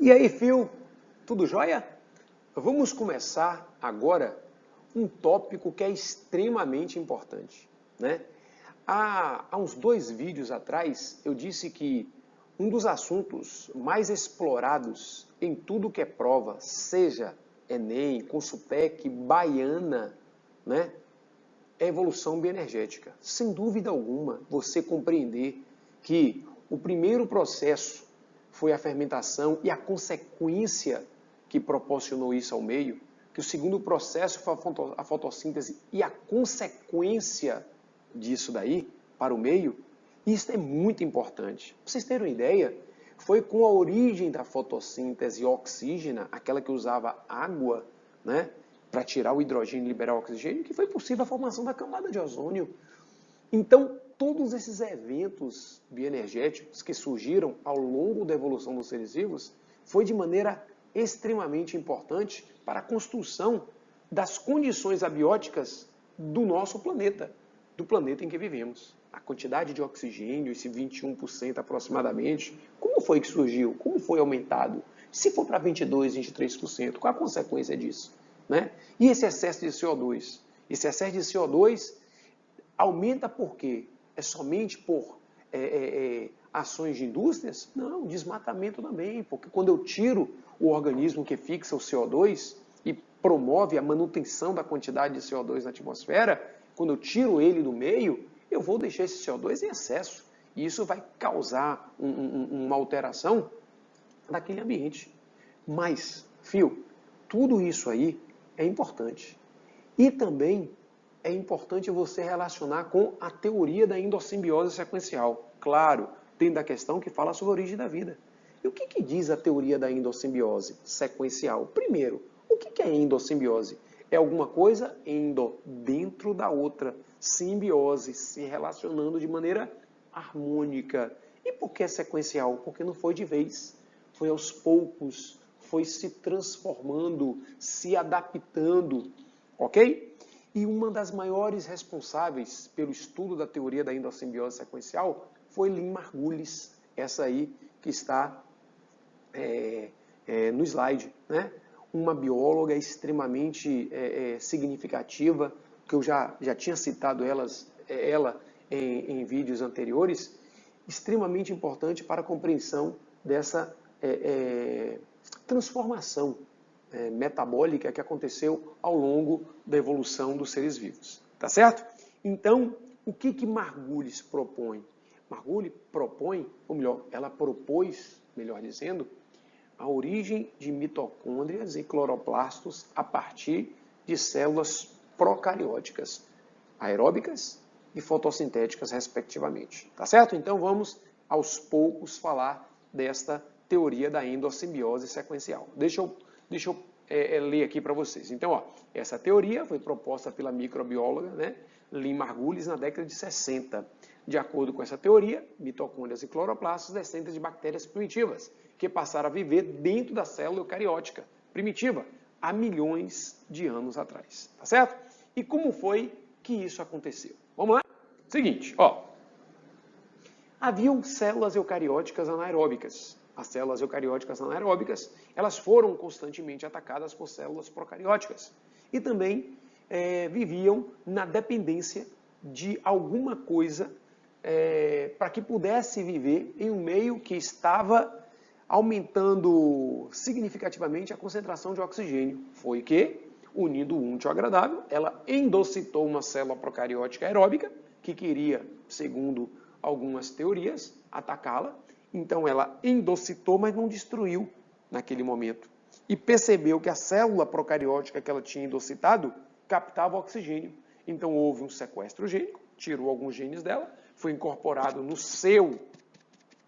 E aí, Phil, tudo jóia? Vamos começar agora um tópico que é extremamente importante, né? Há uns 2 vídeos atrás, eu disse que um dos assuntos mais explorados em tudo que é prova, seja Enem, Consultec, Baiana, né? É a evolução bioenergética. Sem dúvida alguma, você compreender que o primeiro processo foi a fermentação e a consequência que proporcionou isso ao meio, que o segundo processo foi a fotossíntese e a consequência disso daí para o meio, isso é muito importante. Para vocês terem uma ideia, foi com a origem da fotossíntese oxígena, aquela que usava água, né, para tirar o hidrogênio e liberar o oxigênio, que foi possível a formação da camada de ozônio. Então, todos esses eventos bioenergéticos que surgiram ao longo da evolução dos seres vivos foi de maneira extremamente importante para a construção das condições abióticas do nosso planeta, do planeta em que vivemos. A quantidade de oxigênio, esse 21% aproximadamente, como foi que surgiu? Como foi aumentado? Se for para 22%, 23%, qual a consequência disso? Né? E esse excesso de CO2? Esse excesso de CO2 aumenta por quê? É somente por ações de indústrias? Não, desmatamento também, porque quando eu tiro o organismo que fixa o CO2 e promove a manutenção da quantidade de CO2 na atmosfera, quando eu tiro ele do meio, eu vou deixar esse CO2 em excesso. E isso vai causar uma alteração daquele ambiente. Mas, Phil, tudo isso aí é importante. E também é importante você relacionar com a teoria da endossimbiose sequencial. Claro, dentro da questão que fala sobre a origem da vida. E o que diz a teoria da endossimbiose sequencial? Primeiro, o que é endossimbiose? É alguma coisa dentro da outra. Simbiose, se relacionando de maneira harmônica. E por que sequencial? Porque não foi de vez. Foi aos poucos, foi se transformando, se adaptando, ok? E uma das maiores responsáveis pelo estudo da teoria da endossimbiose sequencial foi Lynn Margulis, essa aí que está no slide, né? Uma bióloga extremamente significativa, que eu já tinha citado ela em vídeos anteriores, extremamente importante para a compreensão dessa transformação metabólica que aconteceu ao longo da evolução dos seres vivos. Tá certo? Então, o que Margulis propõe? Margulis propõe, ou melhor, ela propôs, melhor dizendo, a origem de mitocôndrias e cloroplastos a partir de células procarióticas, aeróbicas e fotossintéticas, respectivamente. Tá certo? Então, vamos, aos poucos, falar desta teoria da endossimbiose sequencial. Deixa eu ler aqui para vocês. Então, ó, essa teoria foi proposta pela microbióloga, né, Lynn Margulis, na década de 60. De acordo com essa teoria, mitocôndrias e cloroplastos descendem de bactérias primitivas, que passaram a viver dentro da célula eucariótica primitiva há milhões de anos atrás. Tá certo? E como foi que isso aconteceu? Vamos lá? Seguinte, ó. Haviam células eucarióticas anaeróbicas. As células eucarióticas anaeróbicas, elas foram constantemente atacadas por células procarióticas. E também viviam na dependência de alguma coisa para que pudesse viver em um meio que estava aumentando significativamente a concentração de oxigênio. Foi que, unindo o útil ao agradável, ela endocitou uma célula procariótica aeróbica, que queria, segundo algumas teorias, atacá-la. Então ela endocitou, mas não destruiu naquele momento. E percebeu que a célula procariótica que ela tinha endocitado captava oxigênio. Então houve um sequestro gênico, tirou alguns genes dela, foi incorporado no seu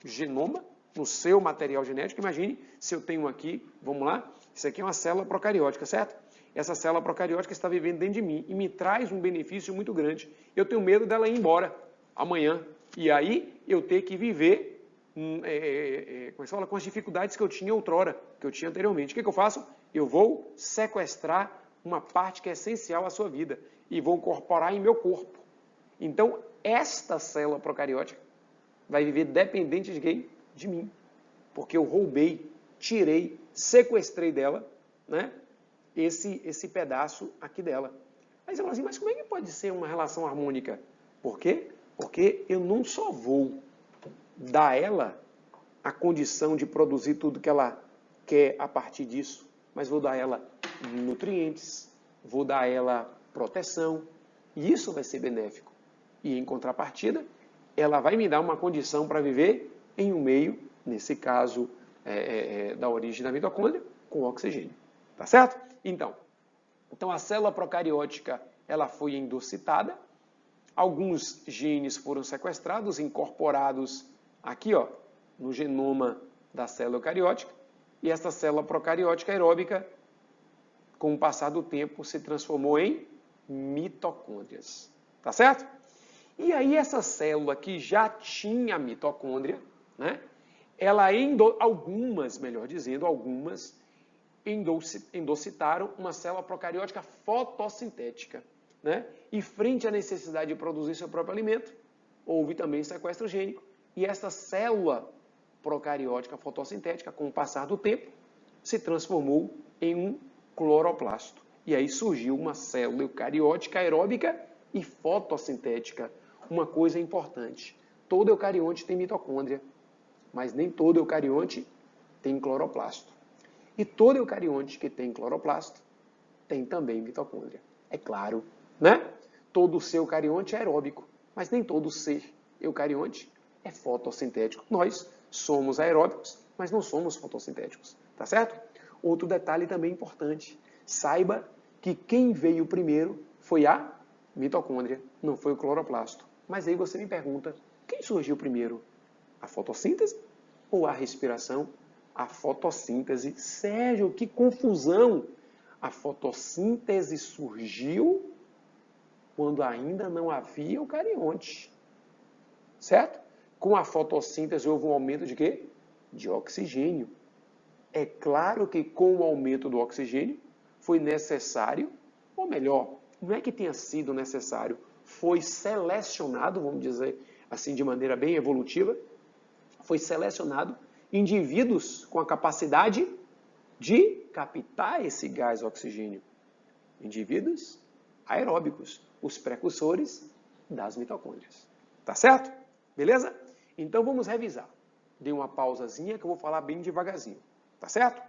genoma, no seu material genético. Imagine se eu tenho aqui, vamos lá, isso aqui é uma célula procariótica, certo? Essa célula procariótica está vivendo dentro de mim e me traz um benefício muito grande. Eu tenho medo dela ir embora amanhã. E aí eu ter que viver como se fala, com as dificuldades que eu tinha outrora, que eu tinha anteriormente. O que eu faço? Eu vou sequestrar uma parte que é essencial à sua vida e vou incorporar em meu corpo. Então, esta célula procariótica vai viver dependente de quem? De mim. Porque eu roubei tirei, sequestrei dela, né, esse pedaço aqui dela. Aí você fala assim, mas como é que pode ser uma relação harmônica? Por quê? Porque eu não só vou dar a ela a condição de produzir tudo que ela quer a partir disso, mas vou dar a ela nutrientes, vou dar a ela proteção, e isso vai ser benéfico. E em contrapartida, ela vai me dar uma condição para viver em um meio, nesse caso da origem da mitocôndria, com oxigênio. Tá certo? Então a célula procariótica ela foi endocitada, alguns genes foram sequestrados, incorporados aqui, ó, no genoma da célula eucariótica, e essa célula procariótica aeróbica, com o passar do tempo, se transformou em mitocôndrias. Tá certo? E aí essa célula que já tinha mitocôndria, né, algumas endocitaram uma célula procariótica fotossintética, né? E frente à necessidade de produzir seu próprio alimento, houve também sequestro gênico, e essa célula procariótica fotossintética, com o passar do tempo, se transformou em um cloroplasto. E aí surgiu uma célula eucariótica aeróbica e fotossintética. Uma coisa importante, todo eucarionte tem mitocôndria, mas nem todo eucarionte tem cloroplasto. E todo eucarionte que tem cloroplasto tem também mitocôndria. É claro, né? Todo ser eucarionte é aeróbico, mas nem todo ser eucarionte é fotossintético. Nós somos aeróbicos, mas não somos fotossintéticos, tá certo? Outro detalhe também importante, saiba que quem veio primeiro foi a mitocôndria, não foi o cloroplasto. Mas aí você me pergunta, quem surgiu primeiro? A fotossíntese ou a respiração? A fotossíntese. Sérgio, que confusão! A fotossíntese surgiu quando ainda não havia eucarionte. Certo? Com a fotossíntese houve um aumento de quê? De oxigênio. É claro que com o aumento do oxigênio foi necessário, ou melhor, não é que tenha sido necessário, foi selecionado, vamos dizer assim de maneira bem evolutiva, foi selecionado indivíduos com a capacidade de captar esse gás oxigênio. Indivíduos aeróbicos, os precursores das mitocôndrias. Tá certo? Beleza? Então vamos revisar. Dei uma pausazinha que eu vou falar bem devagarzinho. Tá certo?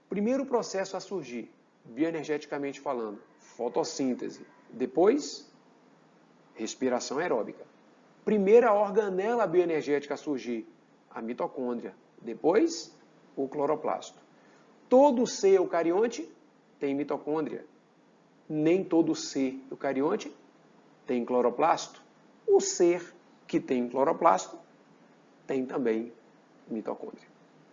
Primeiro processo a surgir, bioenergeticamente falando, fotossíntese. Depois, respiração aeróbica. Primeira organela bioenergética a surgir, a mitocôndria. Depois, o cloroplasto. Todo ser eucarionte tem mitocôndria. Nem todo ser eucarionte tem cloroplasto. O ser que tem cloroplasto tem também mitocôndria.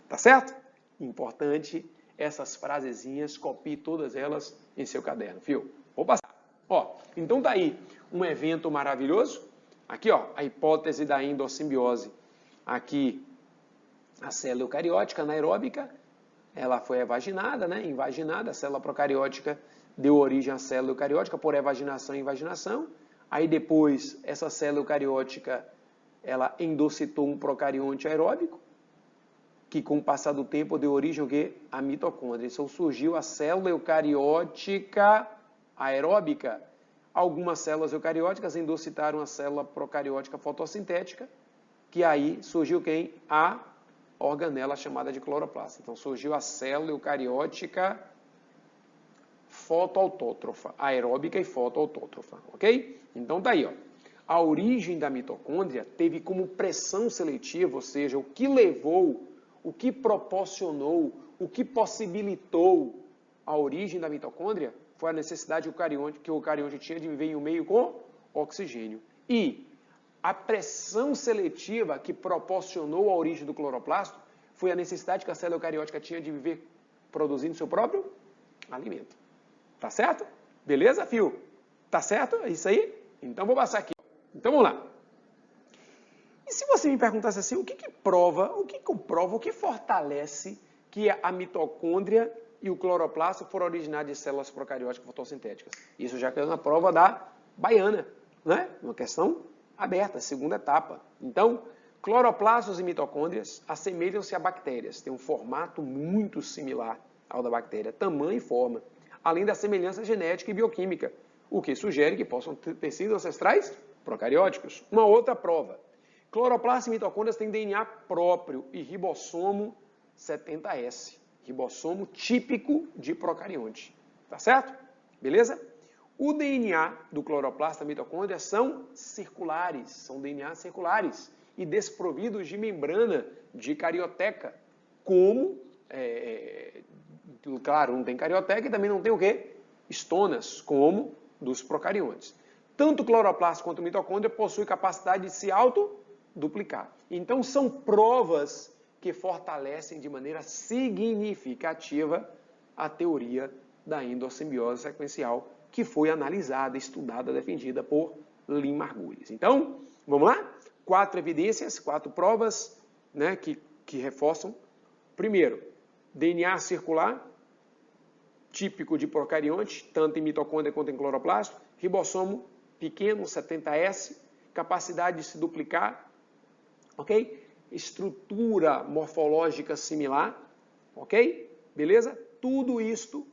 Tá certo? Importante essas frasezinhas, copie todas elas em seu caderno, viu? Vou passar. Ó, então tá aí um evento maravilhoso. Aqui, ó, a hipótese da endossimbiose. Aqui, a célula eucariótica anaeróbica, ela foi evaginada, né? Invaginada, a célula procariótica deu origem à célula eucariótica por evaginação e invaginação. Aí depois, essa célula eucariótica, ela endocitou um procarionte aeróbico, que com o passar do tempo deu origem ao quê? A mitocôndria. Então surgiu a célula eucariótica aeróbica. Algumas células eucarióticas endocitaram a célula procariótica fotossintética, que aí surgiu quem? A organela chamada de cloroplasto. Então surgiu a célula eucariótica fotoautótrofa, aeróbica e fotoautótrofa, ok? Então tá aí, ó. A origem da mitocôndria teve como pressão seletiva, ou seja, o que levou, o que proporcionou, o que possibilitou a origem da mitocôndria foi a necessidade que o eucarionte tinha de viver em um meio com oxigênio. E a pressão seletiva que proporcionou a origem do cloroplasto foi a necessidade que a célula eucariótica tinha de viver produzindo seu próprio alimento. Tá certo? Beleza, fio? Tá certo? É isso aí? Então vou passar aqui. Então vamos lá. E se você me perguntasse assim, o que comprova, o que fortalece que a mitocôndria e o cloroplasto foram originados de células procarióticas fotossintéticas? Isso já caiu na prova da baiana, né? Uma questão aberta, segunda etapa. Então, Cloroplastos e mitocôndrias assemelham-se a bactérias, têm um formato muito similar ao da bactéria, tamanho e forma, além da semelhança genética e bioquímica, o que sugere que possam ter sido ancestrais procarióticos. Uma outra prova. Cloroplastos e mitocôndrias têm DNA próprio e ribossomo 70S, ribossomo típico de procarionte. Tá certo? Beleza? O DNA do cloroplasto da mitocôndria são circulares, são DNAs circulares e desprovidos de membrana de carioteca, como, claro, não tem carioteca e também não tem o quê? Estonas, como dos procariontes. Tanto o cloroplasto quanto a mitocôndria possuem capacidade de se autoduplicar. Então, são provas que fortalecem de maneira significativa a teoria da endossimbiose sequencial, que foi analisada, estudada, defendida por Lynn Margulis. Então, vamos lá? 4 evidências, 4 provas, né, que reforçam. Primeiro, DNA circular, típico de procarionte, tanto em mitocôndria quanto em cloroplasto. Ribossomo pequeno, 70S, capacidade de se duplicar, ok? Estrutura morfológica similar, ok? Beleza? Tudo isto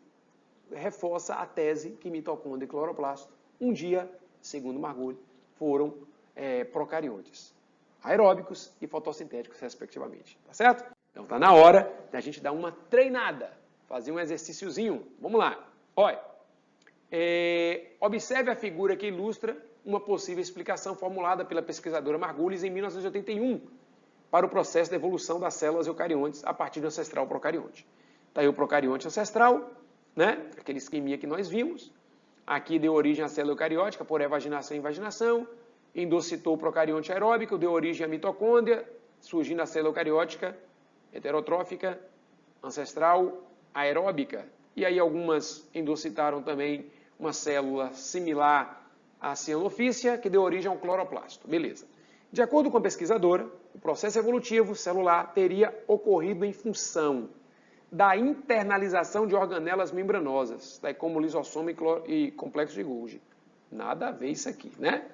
reforça a tese que mitocôndria e cloroplasto, um dia, segundo Margulis, foram procariontes, aeróbicos e fotossintéticos, respectivamente. Tá certo? Então está na hora da gente dar uma treinada, fazer um exercíciozinho. Vamos lá. Olha, observe a figura que ilustra uma possível explicação formulada pela pesquisadora Margulis em 1981 para o processo de evolução das células eucariontes a partir do ancestral procarionte. Está aí o procarionte ancestral, né? Aquele esqueminha que nós vimos. Aqui deu origem à célula eucariótica por evaginação e invaginação. Endocitou o procarionte aeróbico, deu origem à mitocôndria, surgindo a célula eucariótica heterotrófica, ancestral, aeróbica. E aí algumas endocitaram também uma célula similar à cianofícia, que deu origem ao cloroplasto. Beleza. De acordo com a pesquisadora, o processo evolutivo celular teria ocorrido em função da internalização de organelas membranosas, como lisossomo e complexo de Golgi. Nada a ver isso aqui, né?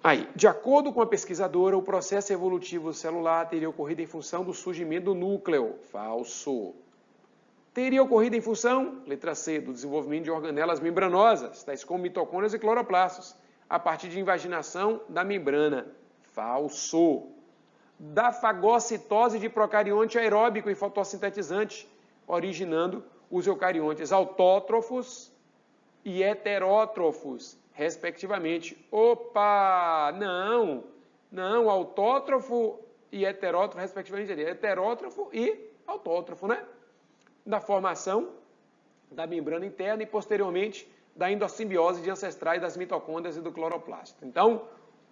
Aí, de acordo com a pesquisadora, o processo evolutivo celular teria ocorrido em função do surgimento do núcleo. Falso. Teria ocorrido em função, letra C, do desenvolvimento de organelas membranosas, tais como mitocôndrias e cloroplastos, a partir de invaginação da membrana. Falso. Da fagocitose de procarionte aeróbico e fotossintetizante, originando os eucariontes autótrofos e heterótrofos, respectivamente. Opa! Não, autótrofo e heterótrofo, respectivamente, heterótrofo e autótrofo, né? Da formação da membrana interna e, posteriormente, da endossimbiose de ancestrais das mitocôndrias e do cloroplasto. Então,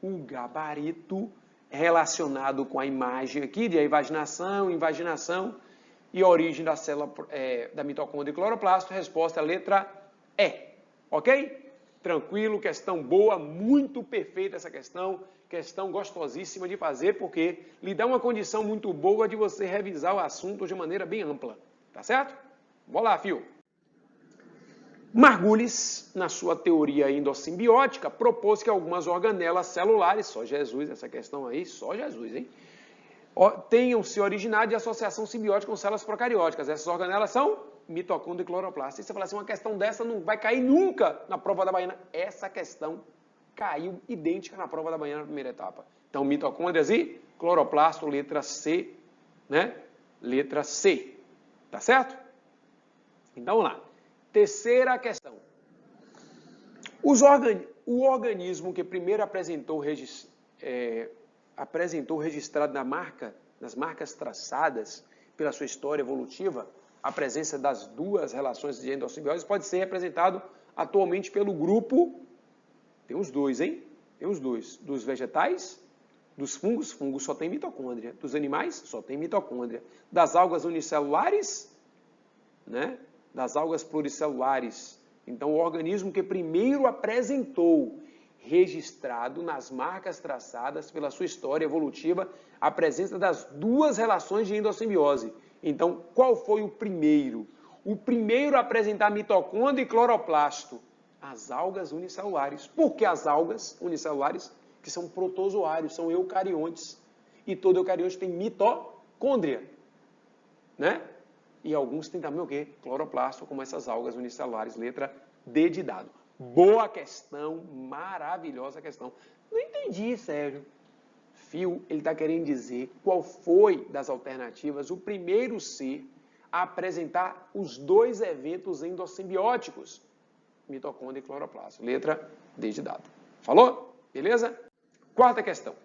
o gabarito relacionado com a imagem aqui de invaginação e origem da célula da mitocôndria e cloroplasto, resposta é a letra E, ok? Tranquilo, questão boa, muito perfeita essa questão gostosíssima de fazer, porque lhe dá uma condição muito boa de você revisar o assunto de maneira bem ampla, tá certo? Vamos lá, fio. Margulis, na sua teoria endossimbiótica, propôs que algumas organelas celulares, só Jesus, essa questão aí, só Jesus, hein? Tenham se originado de associação simbiótica com células procarióticas. Essas organelas são mitocôndria e cloroplasto. E você fala assim, uma questão dessa não vai cair nunca na prova da baiana. Essa questão caiu idêntica na prova da baiana na primeira etapa. Então, mitocôndrias e cloroplasto, letra C, né? Letra C. Tá certo? Então, vamos lá. Terceira questão. O organismo que primeiro apresentou registrado nas marcas traçadas pela sua história evolutiva, a presença das duas relações de endossimbiose pode ser representado atualmente pelo grupo, tem os dois, hein? Tem os dois, dos vegetais, dos fungos só tem mitocôndria, dos animais só tem mitocôndria, das algas unicelulares, né? Das algas pluricelulares. Então, o organismo que primeiro apresentou, registrado nas marcas traçadas pela sua história evolutiva, a presença das duas relações de endossimbiose. Então, qual foi o primeiro? O primeiro a apresentar mitocôndria e cloroplasto? As algas unicelulares. Por que as algas unicelulares? que são protozoários, são eucariontes. E todo eucarionte tem mitocôndria, né? E alguns têm também o quê? Cloroplasto, como essas algas unicelulares, letra D de dado. Boa questão, maravilhosa questão. Não entendi, Sérgio. Phil, ele está querendo dizer qual foi das alternativas o primeiro ser a apresentar os dois eventos endossimbióticos, mitocôndria e cloroplasto. Letra D de dado. Falou? Beleza? Quarta questão.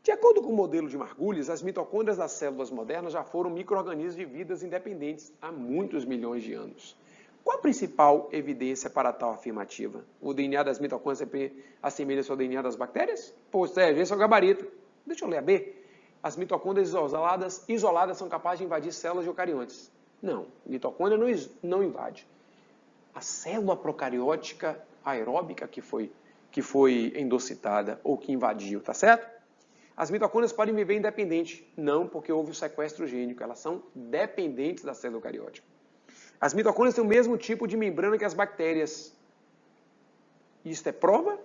De acordo com o modelo de Margulis, as mitocôndrias das células modernas já foram micro-organismos de vidas independentes há muitos milhões de anos. Qual a principal evidência para tal afirmativa? O DNA das mitocôndrias assemelha-se ao DNA das bactérias? Pô, Sérgio, esse é o gabarito. Deixa eu ler a B. As mitocôndrias isoladas são capazes de invadir células de eucariontes. Não, mitocôndria não invade. A célula procariótica aeróbica que foi endocitada ou que invadiu, tá certo? As mitocôndrias podem viver independente. Não, porque houve o sequestro gênico. Elas são dependentes da célula eucariótica. As mitocôndrias têm o mesmo tipo de membrana que as bactérias. Isto é prova?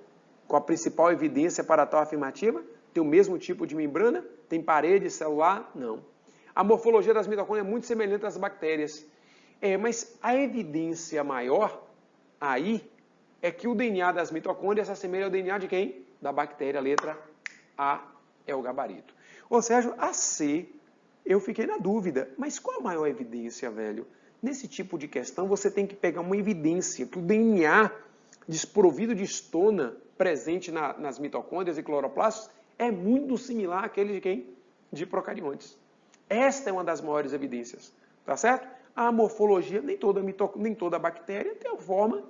Qual a principal evidência para tal afirmativa? Tem o mesmo tipo de membrana? Tem parede celular? Não. A morfologia das mitocôndrias é muito semelhante às bactérias. Mas a evidência maior aí é que o DNA das mitocôndrias se assemelha ao DNA de quem? Da bactéria, letra A é o gabarito. Ou seja, a C, eu fiquei na dúvida. Mas qual a maior evidência, velho? Nesse tipo de questão, você tem que pegar uma evidência que o DNA desprovido de histona presente nas mitocôndrias e cloroplastos é muito similar àquele de quem? De procariontes. Esta é uma das maiores evidências, tá certo? A morfologia, nem toda bactéria tem a forma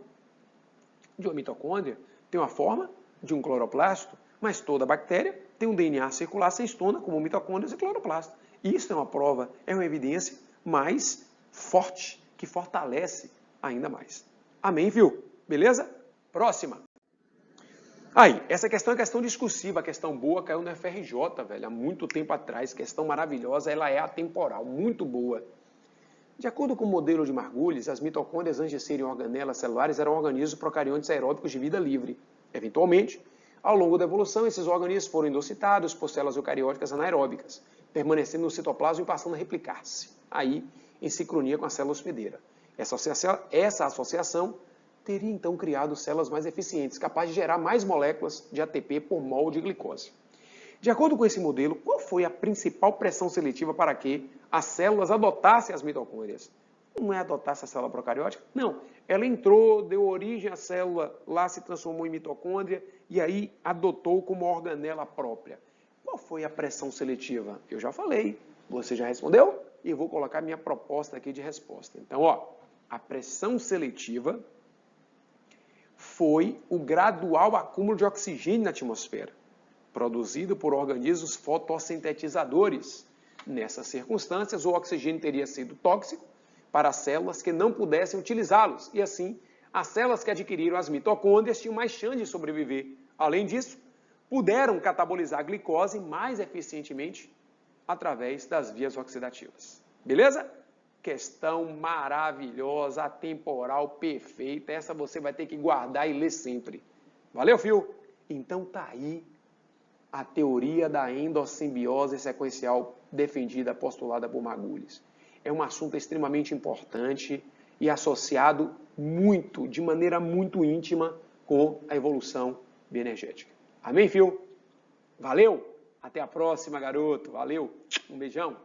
de uma mitocôndria, tem uma forma de um cloroplasto, mas toda bactéria tem um DNA circular sem histona, como mitocôndrias e cloroplasto. Isso é uma prova, é uma evidência mais forte, que fortalece ainda mais. Amém, viu? Beleza? Próxima. Aí, essa questão é questão discursiva, a questão boa caiu no FRJ, velho, há muito tempo atrás, questão maravilhosa, ela é atemporal, muito boa. De acordo com o modelo de Margulis, as mitocôndrias, antes de serem organelas celulares, eram organismos procariontes aeróbicos de vida livre. Eventualmente, ao longo da evolução, esses organismos foram endocitados por células eucarióticas anaeróbicas, permanecendo no citoplasma e passando a replicar-se, aí em sincronia com a célula hospedeira. Essa associação teria então criado células mais eficientes, capazes de gerar mais moléculas de ATP por mol de glicose. De acordo com esse modelo, qual foi a principal pressão seletiva para que as células adotassem as mitocôndrias? Não é adotasse a célula procariótica? Não. Ela entrou, deu origem à célula, lá se transformou em mitocôndria e aí adotou como organela própria. Qual foi a pressão seletiva? Eu já falei. Você já respondeu? E eu vou colocar minha proposta aqui de resposta. Então, ó, a pressão seletiva foi o gradual acúmulo de oxigênio na atmosfera, produzido por organismos fotossintetizadores. Nessas circunstâncias, o oxigênio teria sido tóxico para as células que não pudessem utilizá-los. E assim, as células que adquiriram as mitocôndrias tinham mais chance de sobreviver. Além disso, puderam catabolizar a glicose mais eficientemente através das vias oxidativas. Beleza? Questão maravilhosa, atemporal, perfeita. Essa você vai ter que guardar e ler sempre. Valeu, Phil? Então tá aí a teoria da endossimbiose sequencial defendida, postulada por Margulis. É um assunto extremamente importante e associado muito, de maneira muito íntima, com a evolução bioenergética. Amém, Phil? Valeu? Até a próxima, garoto. Valeu. Um beijão.